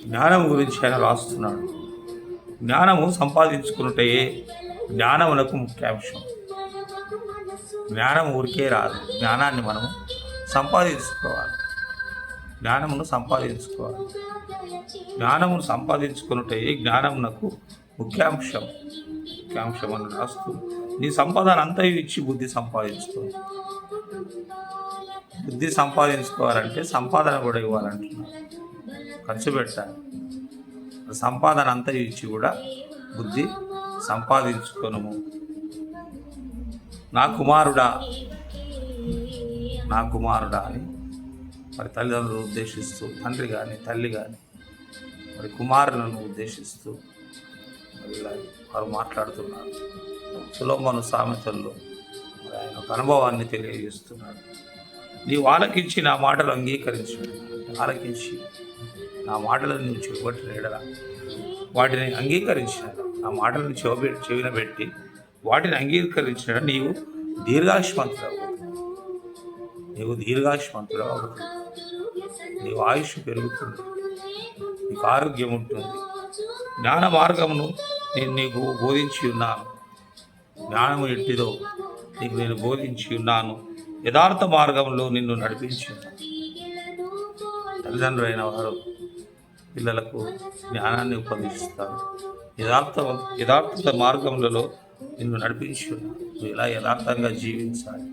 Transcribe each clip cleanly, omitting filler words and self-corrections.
జ్ఞానం గురించి ఆయన రాస్తున్నాడు. జ్ఞానము సంపాదించుకున్నట్టే జ్ఞానమునకు ముఖ్యాంశం. జ్ఞానం ఊరికే రాదు, జ్ఞానాన్ని మనము సంపాదించుకోవాలి. జ్ఞానమును సంపాదించుకోవాలి. జ్ఞానమును సంపాదించుకున్నట్టే జ్ఞానమునకు ముఖ్యాంశం అని రాస్తూ, నీ సంపాదన అంతా ఇచ్చి బుద్ధి సంపాదించుకో. బుద్ధి సంపాదించుకోవాలంటే సంపాదన కూడా ఇవ్వాలంటున్నాను, ఖర్చు పెట్టాలి. సంపాదన అంతా ఇచ్చి కూడా బుద్ధి సంపాదించుకొనుము. నా కుమారుడా అని మరి తల్లిదండ్రులు ఉద్దేశిస్తూ, తండ్రి కానీ తల్లి కానీ మరి కుమారులను ఉద్దేశిస్తూ మరి ఇలా వారు మాట్లాడుతున్నారు. సొలొమోను సామెతల్లో మరి ఆయన ఒక అనుభవాన్ని తెలియజేస్తున్నాడు. నీవు ఆలకించి నా మాటలు అంగీకరించాడు. ఆలకించి నా మాటలను నువ్వు చెవిబట్టిన ఎడల వాటిని అంగీకరించిన, నా మాటలను చెవిన పెట్టి వాటిని అంగీకరించిన నీవు దీర్ఘాయుష్మంతుడు అవుతుంది. నీవు ఆయుష్ పెరుగుతుంది, నీకు ఆరోగ్యం ఉంటుంది. జ్ఞాన మార్గమును నేను నీకు బోధించి ఉన్నాను. జ్ఞానము ఎట్టిదో నీకు నేను బోధించి ఉన్నాను. యథార్థ మార్గంలో నిన్ను నడిపించి ఉన్నాను. తల్లిదండ్రులైన వారు పిల్లలకు జ్ఞానాన్ని ఉపదేశిస్తారు. యథార్థ మార్గములలో నిన్ను నడిపించి ఉన్నాను. నువ్వు ఎలా యథార్థంగా జీవించాలి,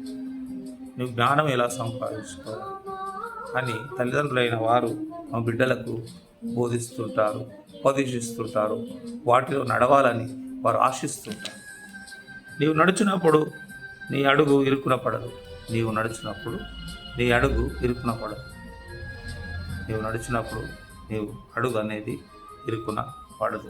నువ్వు జ్ఞానం ఎలా సంపాదించుకోవాలి అని తల్లిదండ్రులైన వారు మా బిడ్డలకు బోధిస్తుంటారు, ఉపదేశిస్తుంటారు. వాటిలో నడవాలని వారు ఆశిస్తుంటారు. నీవు నడుచున్నప్పుడు నీ అడుగు ఇరుకున పడదు. నీవు నడుచున్నప్పుడు నీ అడుగు ఇరుకున పడదు. నీవు నడిచినప్పుడు నీవు అడుగు అనేది ఇరుకున పడదు.